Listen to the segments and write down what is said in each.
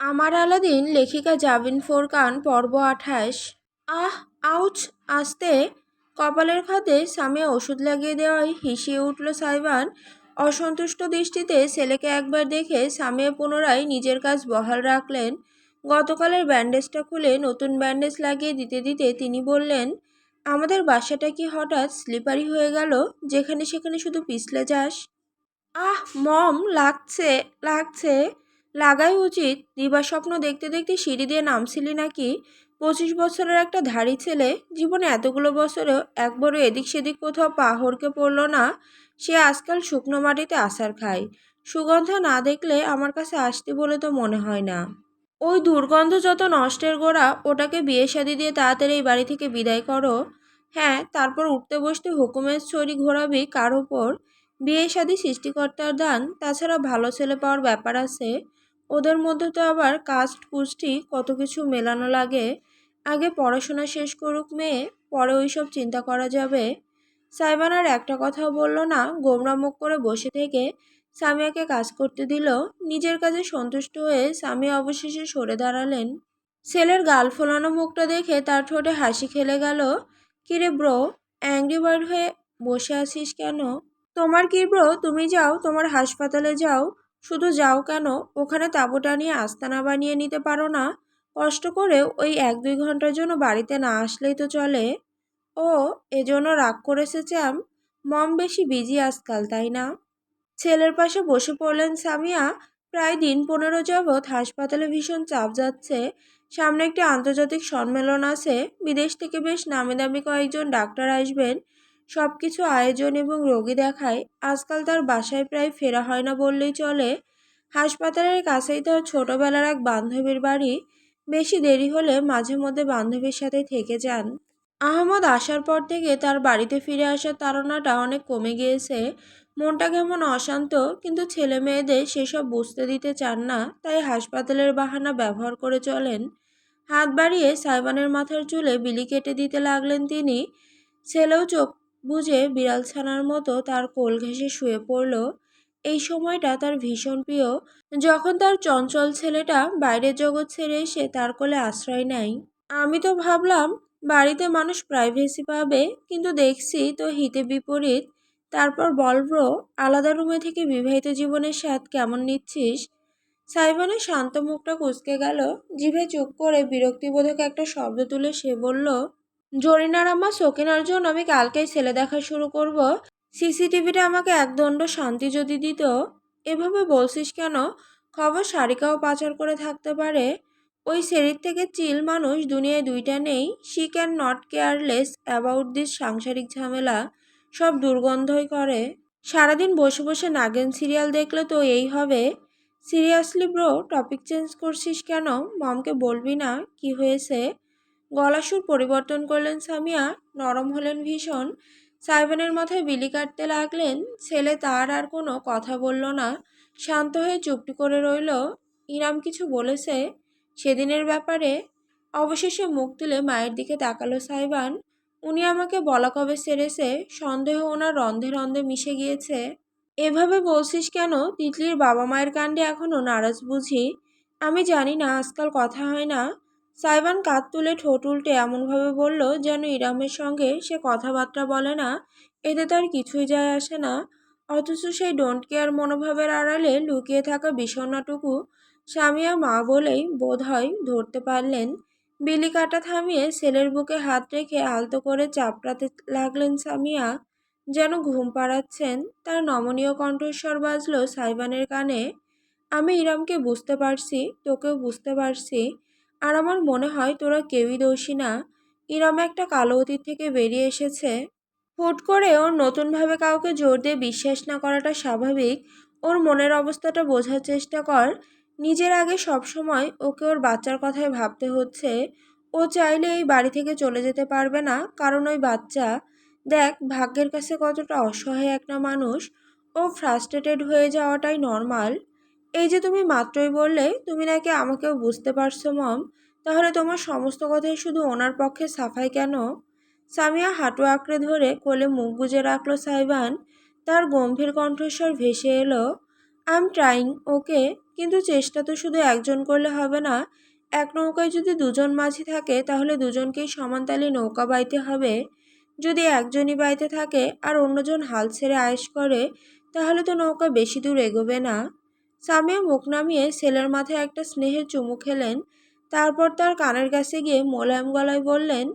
আমার আলাদিন লেখিকা জাবিন ফোরকান পর্ব ২৮। আহ, আউচ! আস্তে! কপালের খাতে সামিয়া ওষুধ লাগিয়ে দেওয়ায় হিসিয়ে উঠল সাইবান। অসন্তুষ্ট দৃষ্টিতে ছেলেকে একবার দেখে সামিয়া পুনরায় নিজের কাজ বহাল রাখলেন। গতকালের ব্যান্ডেজটা খুলে নতুন ব্যান্ডেজ লাগিয়ে দিতে দিতে তিনি বললেন, আমাদের বাসাটা কি হঠাৎ স্লিপারি হয়ে গেল, যেখানে সেখানে শুধু পিছলে যাস? আহ মম, লাগছে, লাগছে। লাগাই উচিত। দিবাস্বপ্ন দেখতে দেখতে সিঁড়ি দিয়ে নামছিলি নাকি? 25 বছরের একটা ধাড়ি ছেলে, জীবনে এতগুলো বছরেও একবারও এদিক সেদিক কোথাও পা হড়কে পড়ল না। সে আজকাল শুকনো মাটিতে আছাড় খায়। সুগন্ধ না দেখলে আমার কাছে আসতে বলে তো মনে হয় না। ওই দুর্গন্ধ যত নষ্টের গোড়া, ওটাকে বিয়ে শাদি দিয়ে তাড়াতাড়ি এই বাড়ি থেকে বিদায় করো। হ্যাঁ, তারপর উঠতে বসতে হুকুমের ছড়ি ঘোরাবি কার ওপর? বিয়ে শাদি সৃষ্টিকর্তার দান, তাছাড়া ভালো ছেলে পাওয়ার ব্যাপার আছে। ওদের মধ্যে তো আবার কাস্ট কুষ্টি কত কিছু মেলানো লাগে। আগে পড়াশোনা শেষ করুক মেয়ে, পরে ওইসব চিন্তা করা যাবে। সাইবান আর একটা কথাও বলল না, গোমরা মুখ করে বসে থেকে সামিয়াকে কাজ করতে দিল। নিজের কাজে সন্তুষ্ট হয়ে সামিয়া অবশেষে সরে দাঁড়ালেন। ছেলের গাল ফোলানো মুখটা দেখে তার ঠোঁটে হাসি খেলে গেল। কিরে ব্রো, অ্যাংরি বার্ড হয়ে বসে আছিস কেন? তোমার কি ব্রো, তুমি যাও, তোমার হাসপাতালে যাও। শুধু যাও কেন, ওখানে তাঁবু টানিয়ে আস্তানা বানিয়ে নিতে পারো না? কষ্ট করে ওই ১-২ ঘন্টার জন্য বাড়িতে না আসলেই তো চলে। ও, এজন্য রাগ করেছে চ্যাম? মম বেশি বিজি আজকাল, তাই না? ছেলের পাশে বসে পড়লেন সামিয়া। প্রায় দিন 15 যাবৎ হাসপাতালে ভীষণ চাপ যাচ্ছে। সামনে একটি আন্তর্জাতিক সম্মেলন আছে, বিদেশ থেকে বেশ নামি দামি কয়েকজন ডাক্তার আসবেন। সব কিছু আয়োজন এবং রোগী দেখায় আজকাল তার বাসায় প্রায় ফেরা হয় না বললেই চলে। হাসপাতালের কাছেই তার ছোটবেলার এক বান্ধবীর বাড়ি। বেশি দেরি হলে মাঝে মধ্যে বান্ধবীর সাথে থেকে যান। আহমদ আসার পর থেকে তার বাড়িতে ফিরে আসার তাড়নাটা অনেক কমে গিয়েছে। মনটা কেমন অশান্ত, কিন্তু ছেলে মেয়েদের সেসব বুঝতে দিতে চান না, তাই হাসপাতালের বাহানা ব্যবহার করে চলেন। হাত বাড়িয়ে সাইবানের মাথার চুলে বিলি কেটে দিতে লাগলেন তিনি। ছেলেও চোখ বুজে বিড়াল ছানার মতো তার কোল ঘেঁষে শুয়ে পড়ল। এই সময়টা তার ভীষণ প্রিয়, যখন তার চঞ্চল ছেলেটা বাইরের জগৎ ছেড়ে এসে তার কোলে আশ্রয় নেয়। আমি তো ভাবলাম বাড়িতে মানুষ প্রাইভেসি পাবে, কিন্তু দেখছি তো হিতে বিপরীত। তারপর বল ব্রো, আলাদা রুমে থেকে বিবাহিত জীবনের স্বাদ কেমন নিচ্ছিস? সাইবানের শান্ত মুখটা কুঁচকে গেল। জিভে চুপ করে বিরক্তিবোধক একটা শব্দ তুলে সে বলল, জরিনার আম্মা সকিনার জন্য আমি কালকেই ছেলে দেখা শুরু করব। সিসিটিভিটা আমাকে একদণ্ড শান্তি যদি দিত। এভাবে বলছিস কেন? খবর সারিকাও পাচার করে থাকতে পারে। ওই সেরির থেকে চিল মানুষ দুনিয়ায় দুইটা নেই। She can not careless about this সাংসারিক ঝামেলা। সব দুর্গন্ধই করে। সারাদিন বসে বসে নাগিন সিরিয়াল দেখলে তো এই হবে। সিরিয়াসলি ব্রো, টপিক চেঞ্জ করছিস কেন? মমকে বলবি না কি হয়েছে? গলা সুর পরিবর্তন করলেন সামিয়া। নরম হলেন ভীষণ। সাইবানের মাথায় বিলি কাটতে লাগলেন। ছেলে তার আর কোনো কথা বলল না, শান্ত হয়ে চুপটি করে রইল। ইরাম কিছু বলেছে সেদিনের ব্যাপারে? অবশেষে মুখ তুলে মায়ের দিকে তাকালো সাইবান। উনি আমাকে বলা কবে সেরেছে? সন্দেহ ওনার রন্ধে রন্ধে মিশে গিয়েছে। এভাবে বলছিস কেন? তিতলির বাবা মায়ের কাণ্ডে এখনো নারাজ বুঝি? আমি জানি না, আজকাল কথা হয় না। সাইবান কাঁধ তুলে ঠোঁট উল্টে এমনভাবে বলল যেন ইরামের সঙ্গে সে কথাবার্তা বলে না, এতে তার কিছুই যায় আসে না। অথচ সেই ডোন্ট কেয়ার মনোভাবের আড়ালে লুকিয়ে থাকা বিষণ্ণটুকু সামিয়া মা বলেই বোধ হয় ধরতে পারলেন। বিলি কাটা থামিয়ে ছেলের বুকে হাত রেখে আলতো করে চাপড়াতে লাগলেন সামিয়া, যেন ঘুম পাড়াচ্ছেন। তার নমনীয় কণ্ঠস্বর বাজল সাইবানের কানে, আমি ইরামকে বুঝতে পারছি, তোকেও বুঝতে পারছি। আর আমার মনে হয় তোরা কেউই দোষী না। ইরাম একটা কালো অতীত থেকে বেরিয়ে এসেছে। হুট করে ওর নতুনভাবে কাউকে জোর দিয়ে বিশ্বাস না করাটা স্বাভাবিক। ওর মনের অবস্থাটা বোঝার চেষ্টা কর। নিজের আগে সবসময় ওকে ওর বাচ্চার কথাই ভাবতে হচ্ছে। ও চাইলে এই বাড়ি থেকে চলে যেতে পারবে না, কারণ ওই বাচ্চা। দেখ ভাগ্যের কাছে কতটা অসহায় একটা মানুষ। ও ফ্রাস্ট্রেটেড হয়ে যাওয়াটাই নর্মাল। এই যে তুমি মাত্রই বললে তুমি নাকি আমাকেও বুঝতে পারছো মম, তাহলে তোমার সমস্ত কথাই শুধু ওনার পক্ষে সাফাই কেন? সামিয়া হাঁটু আঁকড়ে ধরে কোলে মুখ গুজে রাখলো সাইবান। তার গম্ভীর কণ্ঠস্বর ভেসে এলো, আই এম ট্রাইং, ওকে। কিন্তু চেষ্টা তো শুধু একজন করলে হবে না। এক নৌকায় যদি দুজন মাঝি থাকে তাহলে দুজনকেই সমান তালে নৌকা বাইতে হবে। যদি একজনই বাইতে থাকে আর অন্যজন হাল ছেড়ে আয়েশ করে তাহলে তো নৌকা বেশি দূর এগোবে না। সামিয়া মুখ নামিয়ে ছেলের মাথায় একটা স্নেহের চুমু খেলেন। তারপর তার কানের কাছে গিয়ে মোলায়েম গলায় বললেন,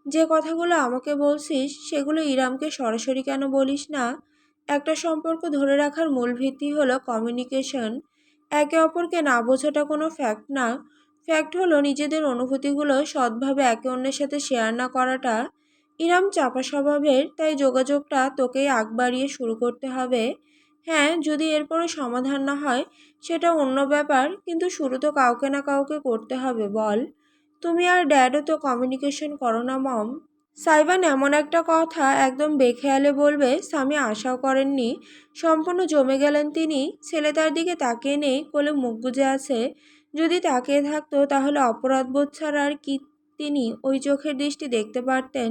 যে কথাগুলো আমাকে বলছিস সেগুলো ইরামকে সরাসরি কেন বলিস না? একটা সম্পর্ক ধরে রাখার মূল ভিত্তি হলো কমিউনিকেশন। একে অপরকে না বোঝাটা কোনো ফ্যাক্ট না। ফ্যাক্ট হলো নিজেদের অনুভূতিগুলো সৎভাবে একে অন্যের সাথে শেয়ার না করাটা। ইরাম চাপা স্বভাবের, তাই যোগাযোগটা তোকেই আগ বাড়িয়ে শুরু করতে হবে। হ্যাঁ, যদি এরপরে সমাধান না হয় সেটা অন্য ব্যাপার, কিন্তু শুরু তো কাউকে না কাউকে করতে হবে বল। তুমি আর ড্যাডও তো কমিউনিকেশন করো না মম। সাইবান এমন একটা কথা একদম বেখেয়ালে বলবে স্বামী আশাও করেননি। সম্পূর্ণ জমে গেলেন তিনি। ছেলে তার দিকে তাকিয়ে নেই, কোলে মুখ গুজে আছে। যদি তাকিয়ে থাকতো তাহলে অপরাধবোধ ছাড়া আর কি তিনি ওই চোখের দৃষ্টি দেখতে পারতেন?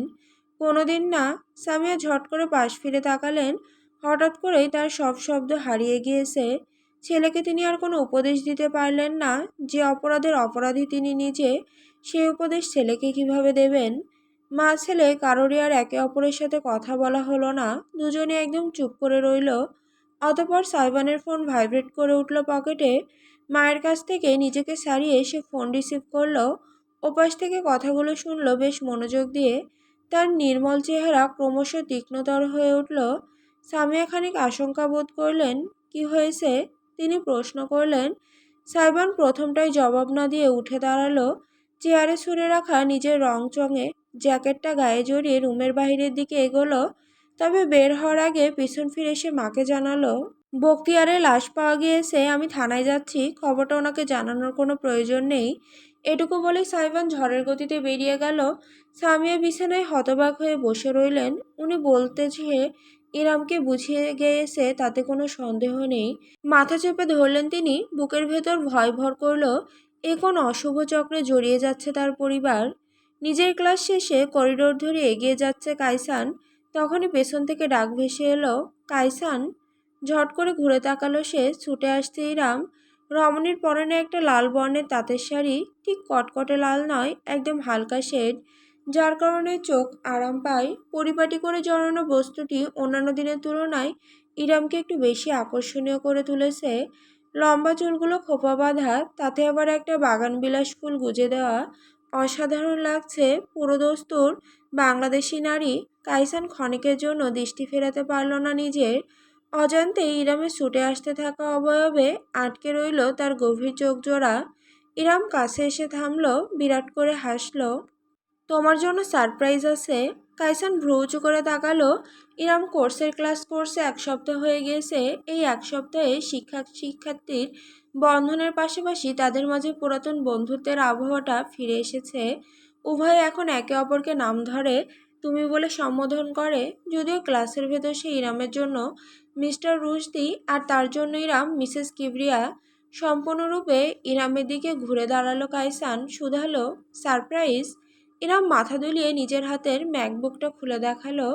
কোনোদিন না। সামিয়া ঝট করে পাশ ফিরে তাকালেন। হঠাৎ করেই তার সব শব্দ হারিয়ে গিয়েছে। ছেলেকে তিনি আর কোনো উপদেশ দিতে পারলেন না। যে অপরাধের অপরাধী তিনি নিজে, সেই উপদেশ ছেলেকে কিভাবে দেবেন? মা ছেলে কারোরই আর একে অপরের সাথে কথা বলা হলো না। দুজনে একদম চুপ করে রইল। অতঃপর সাইবানের ফোন ভাইব্রেট করে উঠল পকেটে। মায়ের কাছ থেকে নিজেকে ছাড়িয়ে সে ফোন রিসিভ করলো। ওপাশ থেকে কথাগুলো শুনল বেশ মনোযোগ দিয়ে। তার নির্মল চেহারা ক্রমশ তীক্ষ্ণতর হয়ে উঠল। সামিয়া খানিক আশঙ্কা বোধ করলেন। কি হয়েছে? তিনি প্রশ্ন করলেন। সাইবান প্রথমটাই জবাব না দিয়ে উঠে দাঁড়ালো। চেয়ারে ছুঁড়ে রাখা নিজের রংচঙে জ্যাকেটটা গায়ে জড়িয়ে রুমের বাইরের দিকে এগোলো। তবে বের হওয়ার আগে পিছন ফিরে এসে মাকে জানালো, বখতিয়ারের লাশ পাওয়া গিয়েছে, আমি থানায় যাচ্ছি, খবরটা ওনাকে জানানোর কোনো প্রয়োজন নেই। এটুকু বলে সাইবান ঝড়ের গতিতে বেরিয়ে গেল। সামিয়া বিছানায় হতবাক হয়ে বসে রইলেন। উনি বলতে চেয়ে ইরামকে বুঝিয়ে গিয়েছে তাতে কোনো সন্দেহ নেই। মাথা চেপে ধরলেন তিনি। বুকের ভেতর ভয় ভর করল। এ কোন অশুভ চক্রে জড়িয়ে যাচ্ছে তার পরিবার। নিজের ক্লাস শেষে করিডোর ধরে এগিয়ে যাচ্ছে কাইসান। তখনই পেছন থেকে ডাক ভেসে এলো, কাইসান। ঝট করে ঘুরে তাকালো সে। ছুটে আসছে ইরাম। রমণীর পরনে একটা লাল বর্ণের তাঁতের শাড়ি, ঠিক কটকটে লাল নয়, একদম হালকা শেড, যার কারণে চোখ আরাম পায়। পরিপাটি করে জড়ানো বস্তুটি অন্যান্য দিনের তুলনায় ইরামকে একটু বেশি আকর্ষণীয় করে তুলেছে। লম্বা চুলগুলো খোপা বাঁধা, তাতে আবার একটা বাগানবিলাস ফুল গুজে দেওয়া। অসাধারণ লাগছে। পুরোদস্তুর বাংলাদেশি নারী। কাইসান ক্ষণিকের জন্য দৃষ্টি ফেরাতে পারল না নিজের। অজান্তেই ইরামের ছুটে আসতে থাকা অবয়বে আটকে রইল তার গভীর চোখ জোড়া। ইরাম কাছে এসে থামল, বিরাট করে হাসল। তোমার জন্য সারপ্রাইজ আছে। কাইসান ভ্রু উঁচু করে তাকালো। ইরাম কোর্সের ক্লাস কোর্সে 1 সপ্তাহ হয়ে গিয়েছে। এই 1 সপ্তাহে শিক্ষার্থীর বন্ধনের পাশাপাশি তাদের মাঝে পুরাতন বন্ধুত্বের আবহাওয়াটা ফিরে এসেছে। উভয়ে এখন একে অপরকে নাম ধরে তুমি বলে সম্বোধন করে। যদিও ক্লাসের ভেতর সে ইরামের জন্য মিস্টার রুশদি আর তার জন্য ইরাম মিসেস কিবরিয়া। সম্পূর্ণরূপে ইরামের দিকে ঘুরে দাঁড়ালো কাইসান, শুধালো, সারপ্রাইজ? ইরাম মাথা দুলিয়ে নিজের হাতের ম্যাকবুকটা খুলে দেখালো।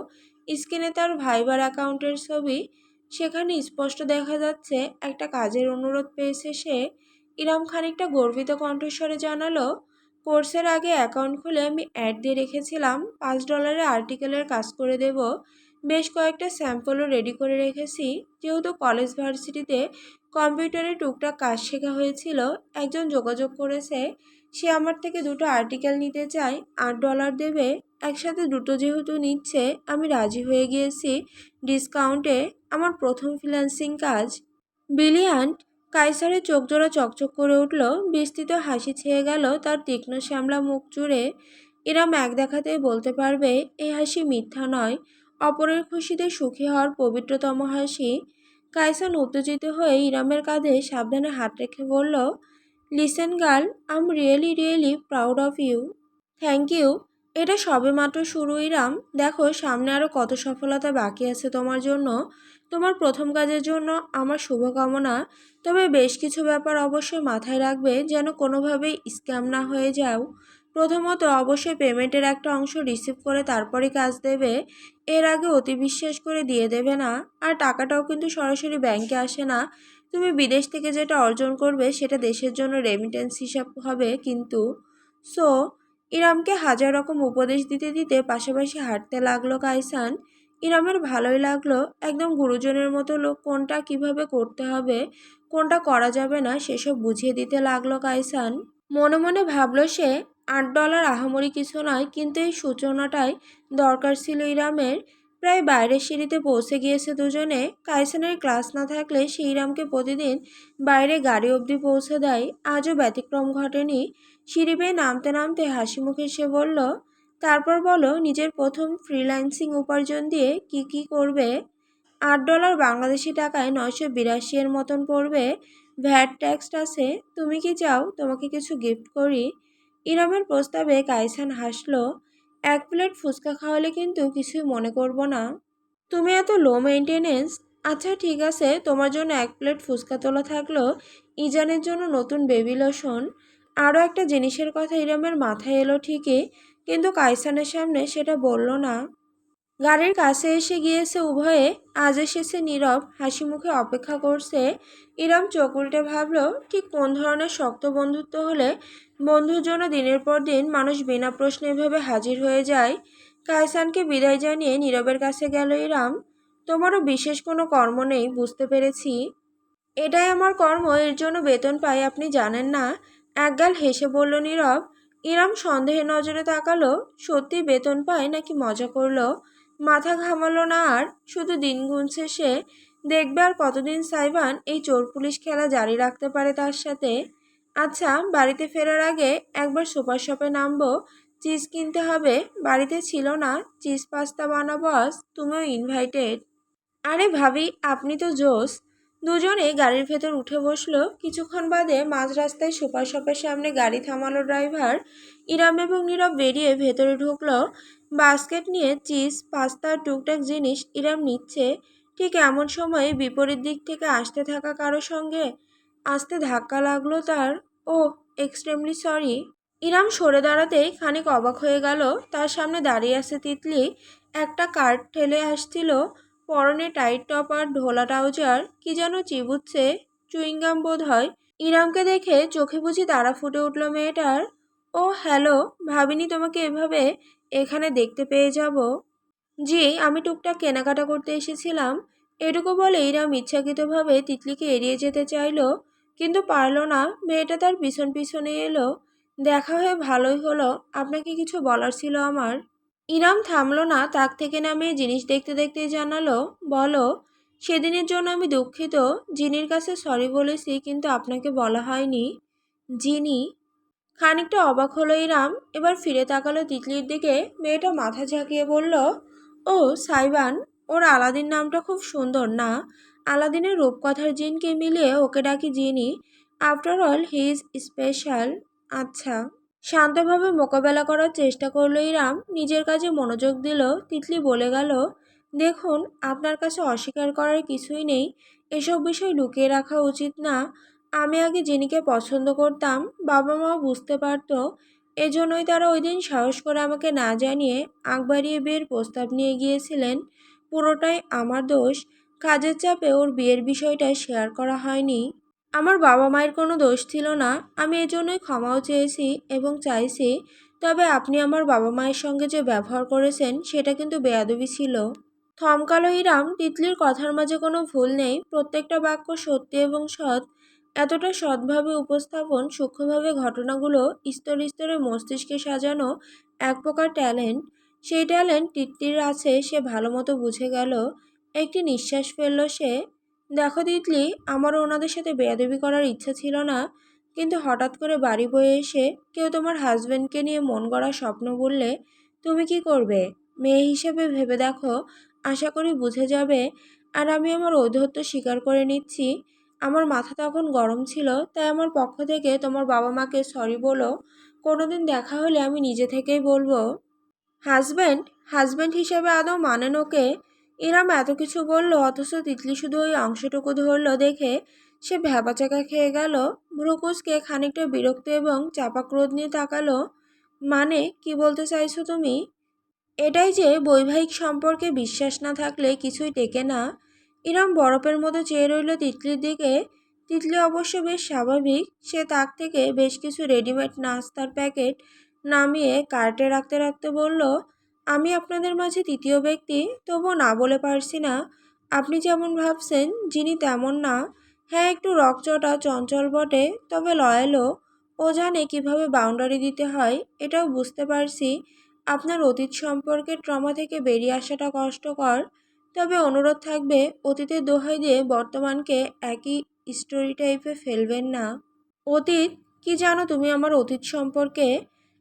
স্ক্রিনে তার ভাইবার অ্যাকাউন্টের ছবি। সেখানে স্পষ্ট দেখা যাচ্ছে একটা কাজের অনুরোধ পেয়েছে সে। ইরাম খানিকটা গর্বিত কণ্ঠস্বরে জানালো, কোর্সের আগে অ্যাকাউন্ট খুলে আমি অ্যাড দিয়ে রেখেছিলাম, $5 আর্টিকেলের কাজ করে দেব। বেশ কয়েকটা স্যাম্পলও রেডি করে রেখেছি। যেহেতু কলেজ ভার্সিটিতে কম্পিউটারে টুকটাক কাজ শেখা হয়েছিল, একজন যোগাযোগ করেছে। সে আমার থেকে 2টো আর্টিকেল নিতে চায়, $8 দেবে। একসাথে দুটো যেহেতু নিচ্ছে আমি রাজি হয়ে গিয়েছি ডিসকাউন্টে। আমার প্রথম ফ্রিল্যান্সিং কাজ। ব্রিলিয়ান্ট। কাইসারের চোখজোড়া চকচক করে উঠল। বিস্তৃত হাসি ছেয়ে গেল তার তীক্ষ্ণ শ্যামলা মুখ জুড়ে। এরম এক দেখাতেই বলতে পারবে এই হাসি মিথ্যা নয়, অপরের খুশিতে সুখী হওয়ার পবিত্রতম হাসি। কাইসান উত্তেজিত হয়ে ইরামের কাঁধে সাবধানে হাত রেখে বলল, listen girl, I am really really proud of you. Thank you. এটা সবেমাত্র শুরু ইরাম। দেখো সামনে আরও কত সফলতা বাকি আছে তোমার জন্য। তোমার প্রথম কাজের জন্য আমার শুভকামনা। তবে বেশ কিছু ব্যাপার অবশ্যই মাথায় রাখবে যেন কোনোভাবেই স্ক্যাম না হয়ে যাও। প্রথমত অবশ্যই পেমেন্টের একটা অংশ রিসিভ করে তারপরই কাজ দেবে। এর আগে অতি বিশ্বাস করে দিয়ে দেবে না। আর টাকাটাও কিন্তু সরাসরি ব্যাংকে আসে না, তুমি বিদেশ থেকে যেটা অর্জন করবে সেটা দেশের জন্য রেমিটেন্স হিসাব হবে কিন্তু। সো ইরামকে হাজার রকম উপদেশ দিতে দিতে পাশাপাশি হাঁটতে লাগলো কাইসান। ইরামের ভালোই লাগলো, একদম গুরুজনের মতো লোক কোনটা কিভাবে করতে হবে কোনটা করা যাবে না সেসব বুঝিয়ে দিতে লাগলো কাইসান। মনে মনে ভাবলো সে, $8 আহামরি কিছু নয়, কিন্তু এই সূচনাটাই দরকার ছিল ইরামের। প্রায় বাইরের সিঁড়িতে পৌঁছে গিয়েছে দুজনে। কাইসানের ক্লাস না থাকলে সে ইরামকে প্রতিদিন বাইরে গাড়ি অবধি পৌঁছে দেয়, আজও ব্যতিক্রম ঘটেনি। সিঁড়ি বেয়ে নামতে নামতে হাসি মুখে সে বলল, তারপর বলো নিজের প্রথম ফ্রিল্যান্সিং উপার্জন দিয়ে কি কি করবে। $8 বাংলাদেশি টাকায় 982 এর মতন পড়বে। ভ্যাট ট্যাক্স আছে। তুমি কি চাও তোমাকে কিছু গিফট করি? ইরামের প্রস্তাবে কাইসান হাসলো। 1 প্লেট ফুচকা খাওয়ালে কিন্তু কিছুই মনে করব না। তুমি এত লো মেইনটেনেন্স। আচ্ছা ঠিক আছে, তোমার জন্য 1 প্লেট ফুচকা তোলা থাকলো, ইজানের জন্য নতুন বেবি লোশন। আরও একটা জিনিসের কথা ইরামের মাথায় এলো ঠিকই, কিন্তু কাইসানের সামনে সেটা বলল না। গাড়ির কাছে এসে গিয়েছে উভয়ে। আজ এসেছে নীরব, হাসি মুখে অপেক্ষা করছে। ইরম চোখ উল্টে ভাবল, ঠিক কোন ধরনের শক্ত বন্ধুত্ব হলে বন্ধুর জন্য দিনের পর দিন মানুষ বিনা প্রশ্নে এভাবে হাজির হয়ে যায়। কায়সানকে বিদায় জানিয়ে নীরবের কাছে গেল ইরাম। তোমারও বিশেষ কোনো কর্ম নেই, বুঝতে পেরেছি। এটাই আমার কর্ম, এর জন্য বেতন পাই, আপনি জানেন না? একগাল হেসে বলল নীরব। ইরাম সন্দেহের নজরে তাকালো, সত্যি বেতন পায় নাকি মজা করলো। মাথা ঘামালো না আর, শুধু দিন গুনছে সে। দেখবে আর কতদিন সাইবান এই চোর পুলিশ খেলা জারি রাখতে পারে তার সাথে। আচ্ছা, বাড়িতে ফেরার আগে একবার সুপার শপে নামবো, চিজ কিনতে হবে। বাড়িতে ছিল না, চিজ পাস্তা বানাবো আজ, তুমিও ইনভাইটেড। আরে ভাবি, আপনি তো জোস। দুজনে গাড়ির ভেতর উঠে বসলো। কিছুক্ষণ বাদে মাঝ রাস্তায় সুপার শপের সামনে গাড়ি থামালো ড্রাইভার। ইরাম এবং নীরব বেরিয়ে ভেতরে ঢুকলো। বাস্কেট নিয়ে চিজ পাস্তা টুকটাক জিনিস ইরাম নিচ্ছে। ঠিক এমন সময় বিপরীত দিক থেকে আসতে থাকা কারো সঙ্গে আসতে ধাক্কা লাগলো তার। ও, এক্সট্রিমলি সরি। ইরাম সরে দাঁড়াতেই খানিক অবাক হয়ে গেল। তার সামনে দাঁড়িয়ে আছে তিতলি। একটা কার্ট ঠেলে আসছিল, পরনে টাইট টপ আর ঢোলা ট্রাউজার, কি যেন চিবুচ্ছে, চুইংগাম বোধ হয়। ইরামকে দেখে চোখে বুঝি তারা ফুটে উঠল মেয়েটার। ও হ্যালো, ভাবিনি তোমাকে এভাবে এখানে দেখতে পেয়ে যাব। জি, আমি টুকটাক কেনাকাটা করতে এসেছিলাম। এটুকু বলে ইরাম ইচ্ছাকৃতভাবে তিতলিকে এড়িয়ে যেতে চাইল, কিন্তু পারল না। মেয়েটা তার পিছন পিছনে এলো। দেখা হয়ে ভালোই হলো, আপনাকে কিছু বলার ছিল আমার। ইরাম থামলো না, তাক থেকে নামিয়ে জিনিস দেখতে দেখতেই জানালো, বলো। সেদিনের জন্য আমি দুঃখিত। জিনির কাছে সরি বলেছি, কিন্তু আপনাকে বলা হয়নি। জিনি? খানিকটা অবাক হলো ইরাম। এবার ফিরে তাকালো তিতলির দিকে। মেয়েটা মাথা ঝাঁকিয়ে বলল, ও সাইবান। ওর আলাদিন নামটা খুব সুন্দর না? আলাদিনের রূপকথার জিনকে মিলিয়ে ওকে ডাকি জিনি। After all he is special. আচ্ছা। শান্তভাবে মোকাবেলা করার চেষ্টা করলো ইরাম, নিজের কাজে মনোযোগ দিল। তিতলি বলে গেল, দেখুন, আপনার কাছে অস্বীকার করার কিছুই নেই। এসব বিষয় লুকিয়ে রাখা উচিত না। আমি আগে জিনিকে পছন্দ করতাম, বাবা মাও বুঝতে পারতো। এজন্যই তারা ওই দিন সাহস করে আমাকে না জানিয়ে আগ বাড়িয়ে বিয়ের প্রস্তাব নিয়ে গিয়েছিলেন। পুরোটাই আমার দোষ। কাজের চাপে ওর বিয়ের বিষয়টা শেয়ার করা হয়নি। আমার বাবা মায়ের কোনো দোষ ছিল না, আমি এজন্যই ক্ষমাও চেয়েছি এবং চাইছি। তবে আপনি আমার বাবা মায়ের সঙ্গে যে ব্যবহার করেছেন সেটা কিন্তু বেয়াদবি ছিল। থমকালো ইরাম। তিতলির কথার মাঝে কোনো ভুল নেই, প্রত্যেকটা বাক্য সত্যি এবং সৎ। এতটা সৎভাবে উপস্থাপন, সূক্ষ্মভাবে ঘটনাগুলো স্তরে স্তরে মস্তিষ্কে সাজানো এক প্রকার ট্যালেন্ট। সেই ট্যালেন্ট তিতলির আছে, সে ভালো মতো বুঝে গেল। একটি নিঃশ্বাস ফেলল সে। দেখো তিতলি, আমারও ওনাদের সাথে বেয়াদবি করার ইচ্ছা ছিল না, কিন্তু হঠাৎ করে বাড়ি বয়ে এসে কেউ তোমার হাজবেন্ডকে নিয়ে মন গড়া স্বপ্ন বললে তুমি কি করবে? মেয়ে হিসেবে ভেবে দেখো, আশা করি বুঝে যাবে। আর আমি আমার ঔদ্ধত্য স্বীকার করে নিচ্ছি। আমার মাথা তখন গরম ছিল, তাই আমার পক্ষ থেকে তোমার বাবা মাকে সরি বলো। কোনোদিন দেখা হলে আমি নিজে থেকেই বলবো। হাজব্যান্ড? হাজব্যান্ড হিসেবে আদৌ মানেন ওকে? ইরাম এত কিছু বলল, অথচ তিতলি শুধু ওই অংশটুকু ধরল দেখে সে ভ্যাবাচাকা খেয়ে গেল। ভ্রুকুচকে খানিকটা বিরক্ত এবং চাপা ক্রোধ নিয়ে তাকালো। মানে, কি বলতে চাইছো তুমি? এটাই যে বৈবাহিক সম্পর্কে বিশ্বাস না থাকলে কিছুই টেকে না। ইরাম বরফের মতো চেয়ে রইল তিতলির দিকে। তিতলি অবশ্য বেশ স্বাভাবিক। সে তাক থেকে বেশ কিছু রেডিমেড নাস্তার প্যাকেট নামিয়ে কার্টে রাখতে রাখতে বলল, আমি আপনাদের মাঝে তৃতীয় ব্যক্তি, তবুও না বলে পারছি না। আপনি যেমন ভাবছেন যিনি তেমন না। হ্যাঁ, একটু রকচটা চঞ্চল বটে, তবে লয়ালও। ও জানে কিভাবে বাউন্ডারি দিতে হয়, এটাও বুঝতে পারছি। আপনার অতীত সম্পর্কে ট্রমা থেকে বেরিয়ে আসাটা কষ্টকর, তবে অনুরোধ থাকবে অতীতের দোহাই দিয়ে বর্তমানকে একই স্টোরি টাইপে ফেলবেন না। অতীত? কি জানো তুমি আমার অতীত সম্পর্কে?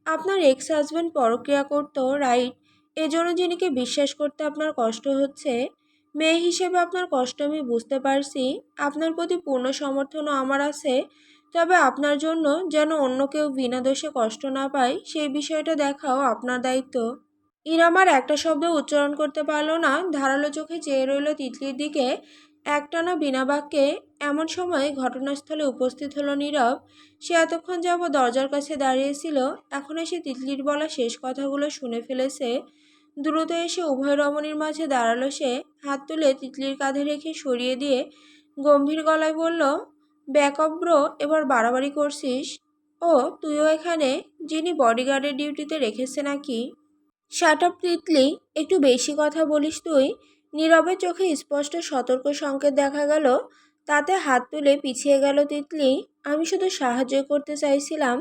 আপনার এক্স হাজব্যান্ড পরক্রিয়া করতো, রাইট? এজন্য যিনিকে বিশ্বাস করতে আপনার কষ্ট হচ্ছে। মেয়ে হিসেবে আপনার কষ্ট আমি বুঝতে পারছি। আপনার প্রতি পূর্ণ সমর্থনও আমার আছে। তবে আপনার জন্য যেন অন্য কেউ বিনা দোষে কষ্ট না পায়, সেই বিষয়টা দেখাও আপনার দায়িত্ব। ইরাম আর একটা শব্দ উচ্চারণ করতে পারল না, ধারালো চোখে চেয়ে রইল তিতলির দিকে একটানা বিনা বাক্যে। এমন সময় ঘটনাস্থলে উপস্থিত হলো নীরব। সে এতক্ষণ যাবৎ দরজার কাছে দাঁড়িয়েছিল, এখন এসে তিতলির বলা শেষ কথাগুলো শুনে ফেলেছে। দ্রুত এসে উভয় রমণীর মাঝে দাঁড়ালো সে, হাত তুলে তিতলির কাঁধে রেখে সরিয়ে দিয়ে গম্ভীর গলায় বলল, ব্যাকআপ ব্রো, এবার বাড়াবাড়ি করছিস। ও তুইও এখানে? যিনি বডিগার্ডের ডিউটিতে রেখেছে নাকি? শাট আপ তিতলি, একটু বেশি কথা বলিস তুই। নীরবের চোখে স্পষ্ট সতর্ক সংকেত দেখা গেল, তাতে হাত তুলে পিছিয়ে গেল তিতলি। আমি শুধু সাহায্য করতে চাইছিলাম।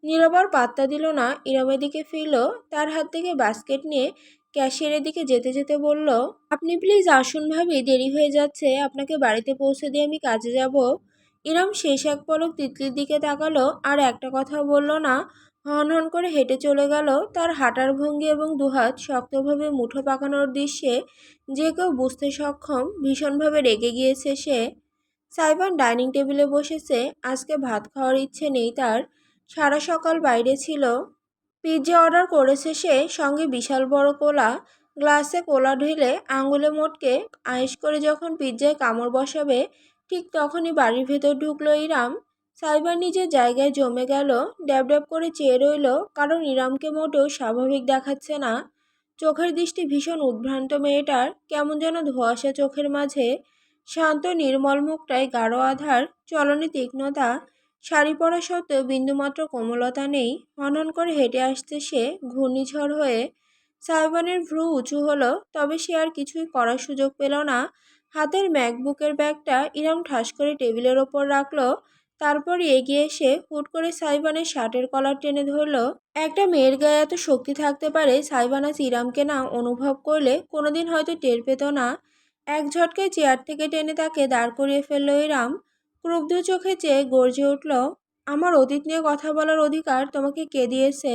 নীরব আর পাত্তা দিল না, ইরমের দিকে ফিরল। তার হাত থেকে বাস্কেট নিয়ে ক্যাশিয়ারের দিকে যেতে যেতে বলল, আপনি প্লিজ আসুন ভাবি, দেরি হয়ে যাচ্ছে। আপনাকে বাড়িতে পৌঁছে দিয়ে আমি কাজে যাব। ইরম শেষ এক পলক তিতলির দিকে তাকালো, আর একটা কথাও বলল না। হন হন করে হেঁটে চলে গেল। তার হাঁটার ভঙ্গি এবং দুহাত শক্তভাবে মুঠো পাকানোর দৃশ্যে যে কেউ বুঝতে সক্ষম ভীষণভাবে রেগে গিয়েছে সে। সাইবান ডাইনিং টেবিলে বসেছে। আজকে ভাত খাওয়ার ইচ্ছে নেই তার। সারা সকাল বাইরে ছিল। পিৎজা অর্ডার করেছে সে, সঙ্গে বিশাল বড় কোলা। গ্লাসে কোলা ঢেলে আঙুলে মোটকে আয়েশ করে যখন পিৎজায় কামড় বসাবে, ঠিক তখনই বাড়ির ভেতর ঢুকলো ইরাম। সাইবার নিজের জায়গায় জমে গেল, ড্যাব ড্যাব করে চেয়ে রইল, কারণ ইরামকে মোটেও স্বাভাবিক দেখাচ্ছে না। চোখের দৃষ্টি ভীষণ উদ্ভ্রান্ত মেয়েটার, কেমন যেন ধোঁয়াশা চোখের মাঝে। শান্ত নির্মল মুখটায় গাঢ় আধার, চলনে তীক্ষ্ণতা। শাড়ি পরা সত্ত্বেও বিন্দুমাত্র কোমলতা নেই। হনহন করে হেঁটে আসছে সে, ঘূর্ণিঝড় হয়ে। সাইবানের ভ্রু উঁচু হলো, তবে সে আর কিছুই করার সুযোগ পেল না। হাতের ম্যাকবুকের ব্যাগটা ইরাম ঠাস করে টেবিলের ওপর রাখলো। তারপরই এগিয়ে এসে হুট করে সাইবানের শার্টের কলার টেনে ধরল। একটা মেয়ের গায়ে এত শক্তি থাকতে পারে, সাইবান আজ ইরামকে না অনুভব করলে কোনোদিন হয়তো টের পেত না। এক ঝটকায় চেয়ার থেকে টেনে তাকে দাঁড় করিয়ে ফেলল ইরাম। ক্রুব্ধ চোখে চেয়ে গর্জে উঠল, আমার অতীত নিয়ে কথা বলার অধিকার তোমাকে কে দিয়েছে?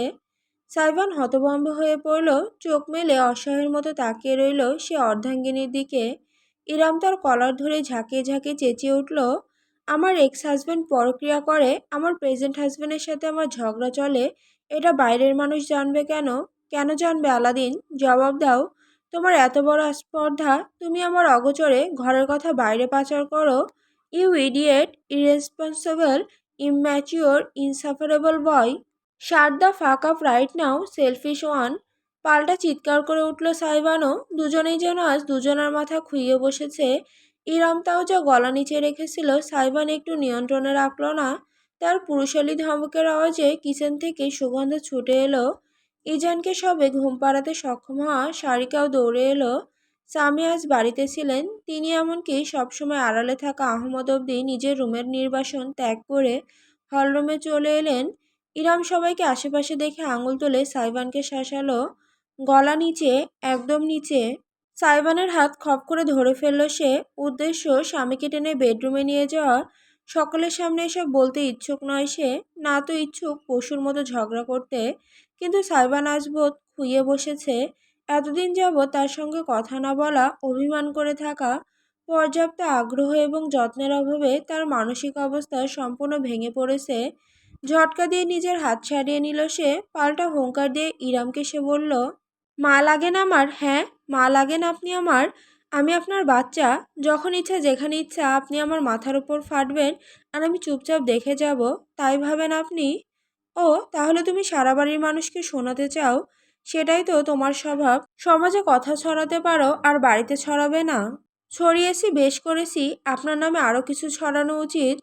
সাইবান হতভম্ব হয়ে পড়ল, চোখ মেলে অসহায়ের মতো তাকিয়ে রইল সে অর্ধাঙ্গিনীর দিকে। ইরাম তার কলার ধরে ঝাঁকিয়ে ঝাঁকিয়ে চেঁচিয়ে উঠল, আমার এক্স হাজব্যান্ড পরক্রিয়া করে, আমার প্রেজেন্ট হাজব্যান্ডের সাথে আমার ঝগড়া চলে, এটা বাইরের মানুষ জানবে কেন? কেন জানবে আলাদিন? জবাব দাও। তোমার এত বড় স্পর্ধা, তুমি আমার অগোচরে ঘরের কথা বাইরে পাচার করো। You idiot, irresponsible, immature, insufferable boy. Shut the fuck up right now, selfish one. পাল্টা চিৎকার করে উঠল সাইবানও। দুজনেই যেন আজ দুজনের মাথা খুইয়ে বসেছে। ইরাম তাও যা গলা নিচে রেখেছিল, সাইবান একটু নিয়ন্ত্রণে রাখল না। তার পুরুষালী ধমকের আওয়াজে কিচেন থেকে সুগন্ধ ছুটে এলো। ইজানকে সবে ঘুম পাড়াতে সক্ষম হওয়া সারিকাও দৌড়ে এলো। স্বামী আজ বাড়িতে ছিলেন। তিনি এমনকি সবসময় আড়ালে থাকা আহমদ অবধি নিজের রুমের নির্বাসন ত্যাগ করে হলরুমে চলে এলেন। ইরাম সবাইকে আশেপাশে দেখে আঙুল তুলে সাইবানকে শাসালো, গলা নিচে, একদম নিচে। সাইবানের হাত খপ করে ধরে ফেলল সে। উদ্দেশ্য স্বামীকে টেনে বেডরুমে নিয়ে যাওয়া। সকলের সামনে এসব বলতে ইচ্ছুক নয় সে, না তো ইচ্ছুক পশুর মতো ঝগড়া করতে। কিন্তু সাইবান আজ বোধ খুইয়ে বসেছে। এতদিন যাবৎ তার সঙ্গে কথা না বলা, অভিমান করে থাকা, পর্যাপ্ত আগ্রহ এবং যত্নের অভাবে তার মানসিক অবস্থা সম্পূর্ণ ভেঙে পড়েছে। ঝটকা দিয়ে নিজের হাত ছাড়িয়ে নিল সে। পাল্টা হুঙ্কার দিয়ে ইরামকে সে বলল, মা লাগেন আমার? হ্যাঁ, মা লাগেন আপনি আমার? আমি আপনার বাচ্চা। যখন ইচ্ছা যেখানে ইচ্ছা আপনি আমার মাথার উপর ফাটবেন, আর আমি চুপচাপ দেখে যাব, তাই ভাবেন আপনি? ও তাহলে তুমি সারা বাড়ির মানুষকে শোনাতে চাও? সেটাই তো তোমার স্বভাব। সমাজে কথা ছড়াতে পারো, আর বাড়িতে ছড়াবে না? ছড়িয়েছি, বেশ করেছি। আপনার নামে আরও কিছু ছড়ানো উচিত।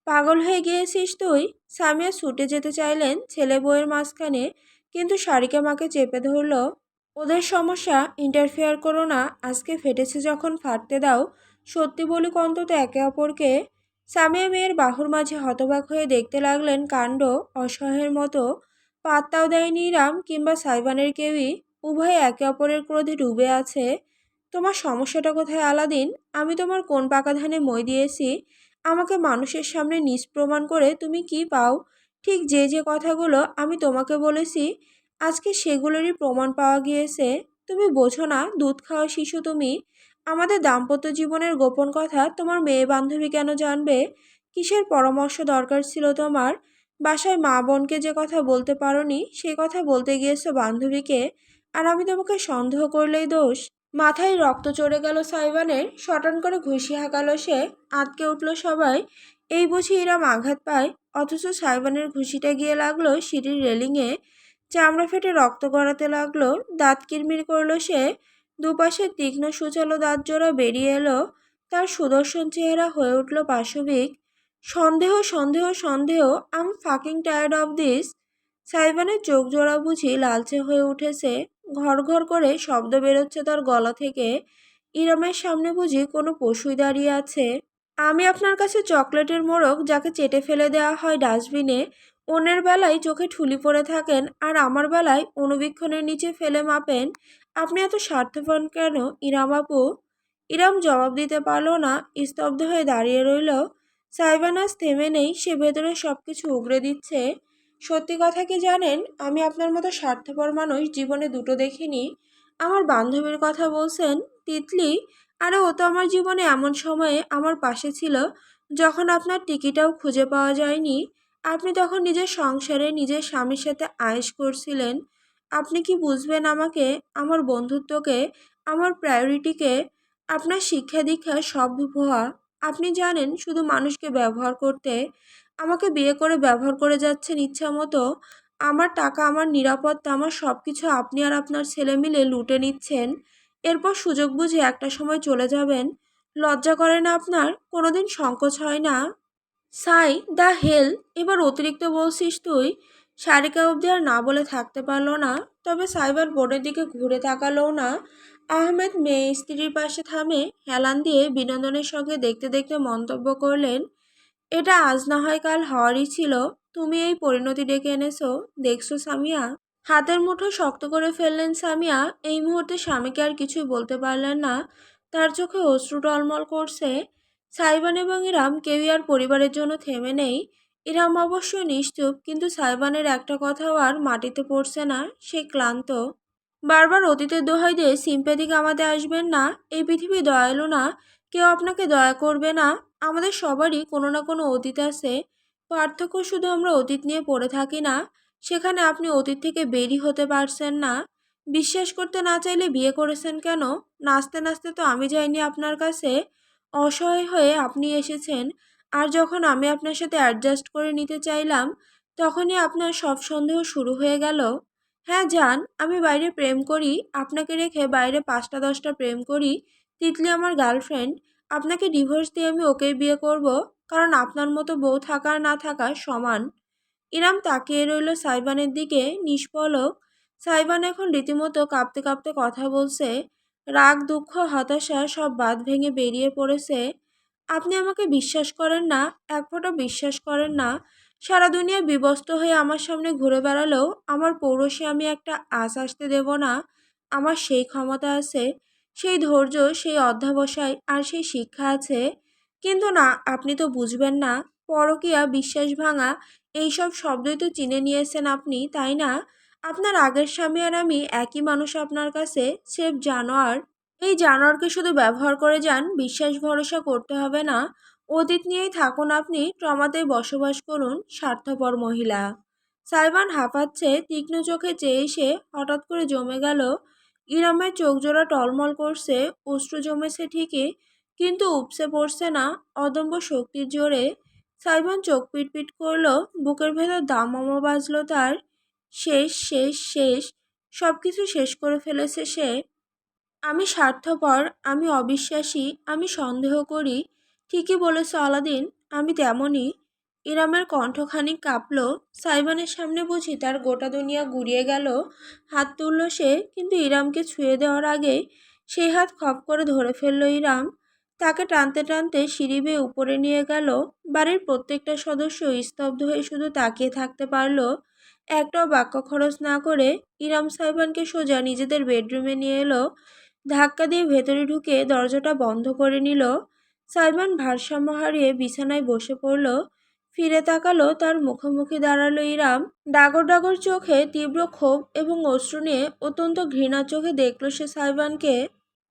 পাগল হয়ে গিয়েছিস তুই? সামিয়া ছুটে যেতে চাইলেন ছেলে বউয়ের মাঝখানে, কিন্তু সারিকা মাকে চেপে ধরল। ওদের সমস্যা ইন্টারফেয়ার করো না, আজকে ফেটেছে যখন ফাটতে দাও। সত্যি বলি অন্তত একে অপরকে। সামিয়া মেয়ের বাহুর মাঝে হতবাক হয়ে দেখতে লাগলেন কাণ্ড। অসহায়ের মতো পাত্তাও দেয়নি ইরাম কিংবা সাইবানের কেউই। উভয়ে একে অপরের ক্রোধে ডুবে আছে। তোমার সমস্যাটা কোথায় আলাদিন? আমি তোমার কোন পাকা ধানে মই দিয়েছি? আমাকে মানুষের সামনে নিজ প্রমাণ করে তুমি কি পাও? ঠিক যে যে কথাগুলো আমি তোমাকে বলেছি, আজকে সেগুলোরই প্রমাণ পাওয়া গিয়েছে। তুমি বোঝো না, দুধ খাওয়া শিশু তুমি। আমাদের দাম্পত্য জীবনের গোপন কথা তোমার মেয়ে বান্ধবী কেন জানবে? কিসের পরামর্শ দরকার ছিল তোমার? বাসায় মা বোনকে যে কথা বলতে পারোনি, সে কথা বলতে গিয়েছো বান্ধবীকে। আর আমি তোমাকে সন্দেহ করলেই দোষ? মাথায় রক্ত চড়ে গেল সাইবানের। শটান করে ঘুষি হাঁকালো সে। আঁতকে উঠল সবাই। এই বুঝি ইরাম আঘাত পায়। অথচ সাইবানের ঘুষিটা গিয়ে লাগলো সিঁড়ির রেলিংয়ে। চামড়া ফেটে রক্ত গড়াতে লাগলো। দাঁত কিরমির করলো সে। দুপাশে তীক্ষ্ণ সুচালো দাঁত জোড়া বেরিয়ে এলো। তার সুদর্শন চেহারা হয়ে উঠল পাশবিক। সন্দেহ, সন্দেহ, সন্দেহ। আম ফাকিং টায়ার্ড অফ দিস। সাইবানের চোখ জোড়া বুঝি লালচে হয়ে উঠেছে। ঘর ঘর করে শব্দ বেরোচ্ছে তার গলা থেকে। ইরামের সামনে বুঝি কোনো পশুই দাঁড়িয়ে আছে? আমি আপনার কাছে চকলেটের মোড়ক যাকে চেটে ফেলে দেওয়া হয় ডাস্টবিনে, অন্যের বেলায় চোখে ঠুলি পড়ে থাকেন আর আমার বেলায় অনুবীক্ষণের নিচে ফেলে মাপেন। আপনি এত স্বার্থপর কেন ইরাম আপু? ইরাম জবাব দিতে পারল না, স্তব্ধ হয়ে দাঁড়িয়ে রইল। সাইবানাস থেমে নেই, সে ভেতরে সব কিছু উগরে দিচ্ছে। সত্যি কথা কি জানেন, আমি আপনার মতো স্বার্থপর মানুষ জীবনে দুটো দেখিনি। আমার বান্ধবীর কথা বলছেন? তিতলি? আরে ও তো আমার জীবনে এমন সময়ে আমার পাশে ছিল যখন আপনার টিকিটাও খুঁজে পাওয়া যায়নি। আপনি তখন নিজের সংসারে নিজের স্বামীর সাথে আয়েশ করছিলেন। আপনি কি বুঝবেন আমাকে, আমার বন্ধুত্বকে, আমার প্রায়োরিটিকে? আপনার শিক্ষা দীক্ষা সব ভুয়া। আপনি জানেন শুধু মানুষকে ব্যবহার করতে। আমাকে বিয়ে করে ব্যবহার করে যাচ্ছেন ইচ্ছা মতো। আমার টাকা, আমার নিরাপত্তা, আমার সব কিছু আপনি আর আপনার ছেলে মিলে লুটে নিচ্ছেন। এরপর সুযোগ বুঝে একটা সময় চলে যাবেন। লজ্জা করে না আপনার? কোনোদিন সংকোচ হয় না? সাই, দ্য হেল! এবার অতিরিক্ত বলছিস তুই। সারিকা অবধি আর না বলে থাকতে পারল না। তবে সাইবার বোর্ডের দিকে ঘুরে তাকালোও না। আহমেদ মেয়ে স্ত্রীর পাশে থামে হেলান দিয়ে বিনোদনের সঙ্গে দেখতে দেখতে মন্তব্য করলেন, এটা আজ না হয় কাল হওয়ারই ছিল। তুমি এই পরিণতি ডেকে এনেছো, দেখছো সামিয়া? হাতের মুঠো শক্ত করে ফেললেন সামিয়া। এই মুহূর্তে স্বামীকে আর কিছুই বলতে পারলেন না। তার চোখে অশ্রু টলমল করছে। সাইবান এবং ইরাম কেউই আর পরিবারের জন্য থেমে নেই। ইরাম অবশ্য নিশ্চুপ, কিন্তু সাইবানের একটা কথাও আর মাটিতে পড়ছে না। সে ক্লান্ত। বারবার অতীতের দোহাই দিয়ে সিম্প্যাথি কামাতে আসবেন না। এই পৃথিবী দয়ালু না। কেউ আপনাকে দয়া করবে না। আমাদের সবারই কোনো না কোনো অতীত আছে। পার্থক্য শুধু আমরা অতীত নিয়ে পড়ে থাকি না, সেখানে আপনি অতীত থেকে বেরই হতে পারছেন না। বিশ্বাস করতে না চাইলে বিয়ে করেছেন কেন? নাচতে নাচতে তো আমি যাইনি আপনার কাছে। অসহায় হয়ে আপনি এসেছেন। আর যখন আমি আপনার সাথে অ্যাডজাস্ট করে নিতে চাইলাম, তখনই আপনার সব সন্দেহ শুরু হয়ে গেল। হ্যাঁ যান, আমি বাইরে প্রেম করি। আপনাকে রেখে বাইরে ৫টা ১০টা প্রেম করি। তিতলি আমার গার্লফ্রেন্ড। আপনাকে ডিভোর্স দিয়ে আমি ওকেই বিয়ে করব, কারণ আপনার মতো বউ থাকা আর না থাকা সমান। ইরাম তাকিয়ে রইল সাইবানের দিকে নিষ্পলক। সাইবান এখন রীতিমতো কাঁপতে কাঁপতে কথা বলছে। রাগ, দুঃখ, হতাশা সব বাঁধ ভেঙে বেরিয়ে পড়েছে। আপনি আমাকে বিশ্বাস করেন না, এক ফোঁটা বিশ্বাস করেন না। সারা দুনিয়া বিবস্ত্র হয়ে আমার সামনে ঘুরে বেড়ালেও আমার পৌরসে আমি একটা আঁচ আসতে দেব না। আমার সেই ক্ষমতা আছে, সেই ধৈর্য, সেই অধ্যবসায় আর সেই শিক্ষা আছে। কিন্তু না, আপনি তো বুঝবেন না। পরকীয়া, বিশ্বাস ভাঙা, এইসব শব্দই তো চিনে নিয়েছেন আপনি, তাই না? আপনার আগের স্বামী আর আমি একই মানুষ আপনার কাছে, স্রেফ জানোয়ার। এই জানোয়ারকে শুধু ব্যবহার করে যান, বিশ্বাস ভরসা করতে হবে না। অতীত নিয়েই থাকুন আপনি, ট্রমাতেই বসবাস করুন, স্বার্থপর মহিলা। সাইবান হাঁপাচ্ছে, তীক্ষ্ণ চোখে চেয়ে এসে হঠাৎ করে জমে গেল। ইরামের চোখ জোড়া টলমল করছে। অশ্রু জমেছে ঠিকই, কিন্তু উপসে পড়ছে না। অদম্য শক্তির জোরে সাইবান চোখ পিটপিট করলো। বুকের ভেতর দামামা বাজলো তার। শেষ, শেষ, শেষ। সব কিছু শেষ করে ফেলেছে সে। আমি স্বার্থপর, আমি অবিশ্বাসী, আমি সন্দেহ করি। ঠিকই বলেছ আলাদিন, আমি তেমনই। ইরামের কণ্ঠ খানিক কাঁপল। সাইবানের সামনে বুঝি তার গোটা দুনিয়া গুড়িয়ে গেল। হাত তুলল সে, কিন্তু ইরামকে ছুঁয়ে দেওয়ার আগে সেই হাত খপ করে ধরে ফেলল ইরাম। তাকে টানতে টানতে সিঁড়ি বেয়ে উপরে নিয়ে গেল। বাড়ির প্রত্যেকটা সদস্য স্তব্ধ হয়ে শুধু তাকিয়ে থাকতে পারল। একটাও বাক্য খরচ না করে ইরাম সাইবানকে সোজা নিজেদের বেডরুমে নিয়ে এলো। ধাক্কা দিয়ে ভেতরে ঢুকে দরজাটা বন্ধ করে নিল। সাইবান ভারসাম্য হারিয়ে বিছানায় বসে পড়ল। ফিরে তাকালো, তার মুখোমুখি দাঁড়ালো ইরাম। ডাগর ডাগর চোখে তীব্র ক্ষোভ এবং অশ্রু নিয়ে অত্যন্ত ঘৃণার চোখে দেখল সে সাইবানকে।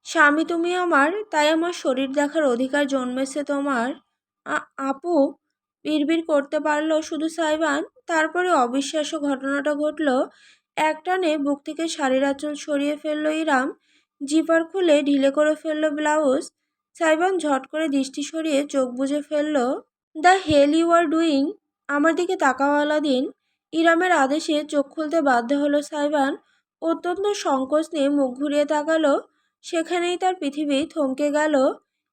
স্বামী তুমি আমার, তাই আমার শরীর দেখার অধিকার জন্মেছে তোমার। আপু, বিড়বিড় করতে পারল শুধু সাইবান। তারপরে অবিশ্বাস্য ঘটনাটা ঘটল। একটানে বুক থেকে শাড়ির আঁচল সরিয়ে ফেলল ইরাম। জিপার খুলে ঢিলে করে ফেলল ব্লাউজ। সাইবান ঝট করে দৃষ্টি সরিয়ে চোখ বুজে ফেলল। The hell you are doing? আমার দিকে তাকাও আলাদিন। ইরামের আদেশে চোখ খুলতে বাধ্য হলো সাইবান। অত্যন্ত সংকোচ নিয়ে মুখ ঘুরিয়ে তাকালো। সেখানেই তার পৃথিবী থমকে গেল।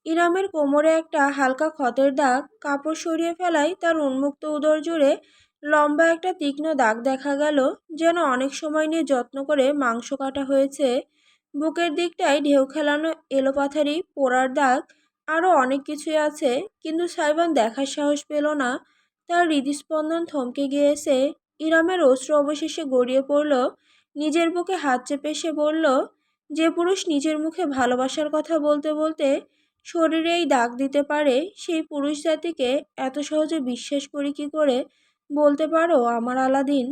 ইরামের কোমরে একটা হালকা ক্ষতের দাগ। কাপড় সরিয়ে ফেলায় তার উন্মুক্ত উদর জুড়ে লম্বা একটা তীক্ষ্ণ দাগ দেখা গেল, যেন অনেক সময় নিয়ে যত্ন করে মাংস কাটা হয়েছে। বুকের দিকটায় ঢেউ খেলানো এলোপাথারি পোড়ার দাগ। আরও অনেক কিছুই আছে, কিন্তু সাইবান দেখার সাহস পেল না। তার হৃদস্পন্দন থমকে গিয়েছে। ইরামের অশ্রু অবশেষে গড়িয়ে পড়ল। নিজের বুকে হাত চেপে সে বলল, যে পুরুষ নিজের মুখে ভালোবাসার কথা বলতে বলতে শরীরেই দাগ দিতে পারে, সেই পুরুষ জাতিকে এত সহজে বিশ্বাস করি কি করে? বলতে পারো আমার আলাদিন?